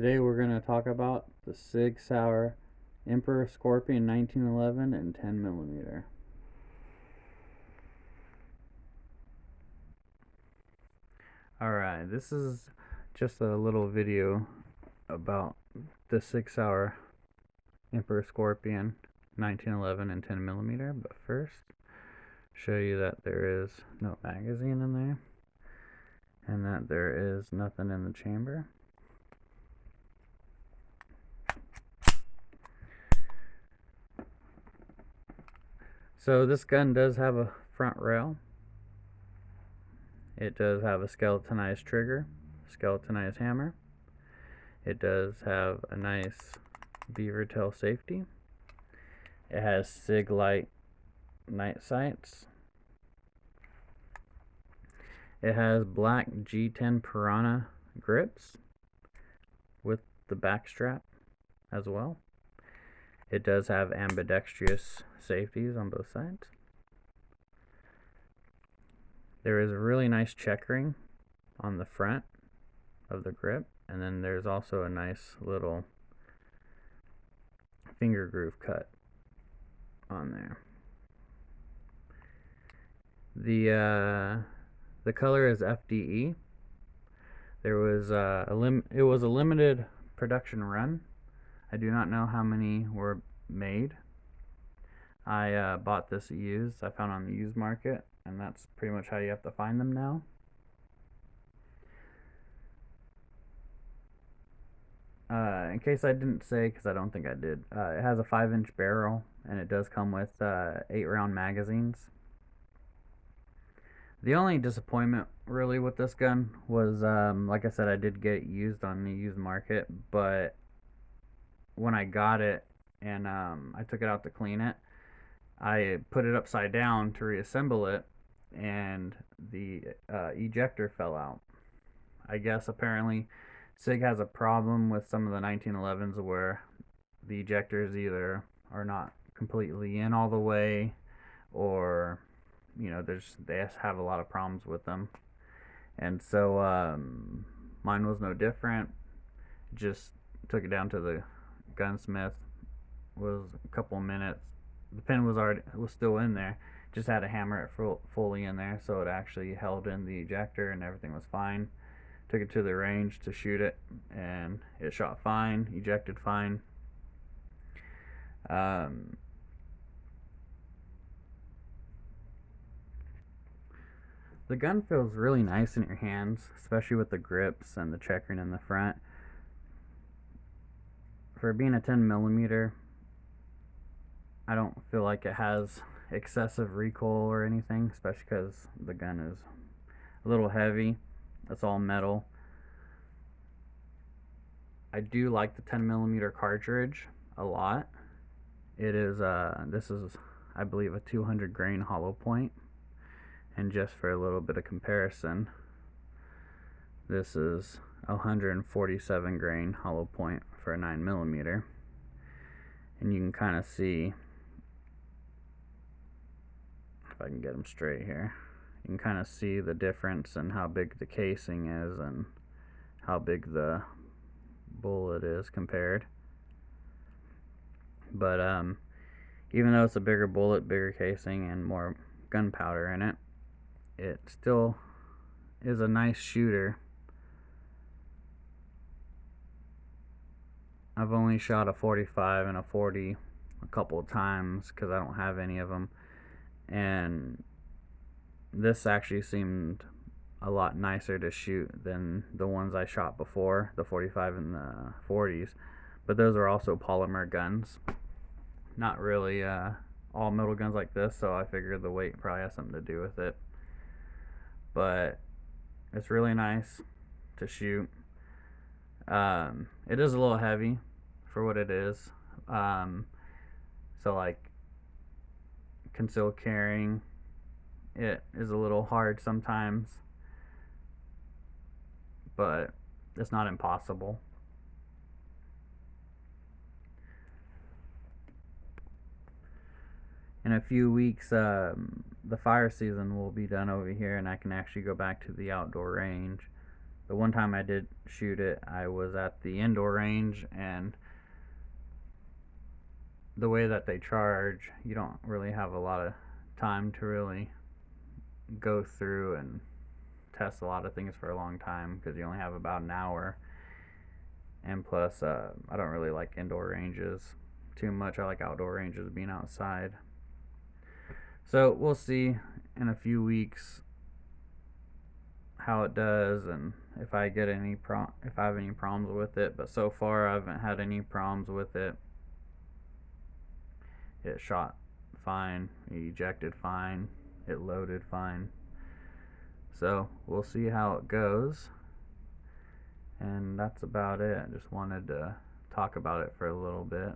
Today we're going to talk about the Sig Sauer Emperor Scorpion 1911 and 10 millimeter. Alright, this is just a little video about the Sig Sauer Emperor Scorpion 1911 and 10 millimeter, but first show you that there is no magazine in there and that there is nothing in the chamber. So this gun does have a front rail. It does have a skeletonized trigger, skeletonized hammer. It does have a nice beaver tail safety. It has Sig Light night sights. It has black G10 Piranha grips with the back strap as well. It does have ambidextrous safeties on both sides. There is a really nice checkering on the front of the grip, and then there's also a nice little finger groove cut on there. The color is FDE. There was it was a limited production run. I do not know how many were made. I bought this used. I found on the used market, and that's pretty much how you have to find them now. In case I didn't say, because I don't think I did, it has a 5-inch barrel, and it does come with 8-round magazines. The only disappointment really with this gun was, like I said, I did get it used on the used market, but when I got it and I took it out to clean it, I put it upside down to reassemble it, and the ejector fell out. I guess apparently Sig has a problem with some of the 1911s where the ejectors either are not completely in all the way, or they just have a lot of problems with them. And so mine was no different. Just took it down to the gunsmith. Was a couple minutes. The pin was still in there. Just had to hammer it fully in there so it actually held in the ejector, and everything was fine. Took it to the range to shoot it, and it shot fine, ejected fine. The gun feels really nice in your hands, especially with the grips and the checkering in the front. For being a 10 millimeter, I don't feel like it has excessive recoil or anything, especially because the gun is a little heavy. It's all metal. I do like the 10 millimeter cartridge a lot. It is this is, I believe, a 200 grain hollow point. And just for a little bit of comparison, this is 147 grain hollow point for a 9 millimeter. And you can kind of see, if I can get them straight here, you can kind of see the difference in how big the casing is and how big the bullet is compared. But even though it's a bigger bullet, bigger casing, and more gunpowder in it, it still is a nice shooter. I've only shot a 45 and a 40 a couple of times because I don't have any of them, and this actually seemed a lot nicer to shoot than the ones I shot before, the 45 and the 40s. But those are also polymer guns, not really all metal guns like this, so I figured the weight probably has something to do with it. But it's really nice to shoot. It is a little heavy for what it is. So like concealed carrying, it is a little hard sometimes, but it's not impossible. In a few weeks, the fire season will be done over here, and I can actually go back to the outdoor range. The one time I did shoot it, I was at the indoor range, and the way that they charge, you don't really have a lot of time to really go through and test a lot of things for a long time because you only have about an hour. And plus, I don't really like indoor ranges too much. I like outdoor ranges, being outside. So we'll see in a few weeks how it does and if I get if I have any problems with it. But so far, I haven't had any problems with it. It shot fine, it ejected fine, it loaded fine. So we'll see how it goes. And that's about it. I just wanted to talk about it for a little bit.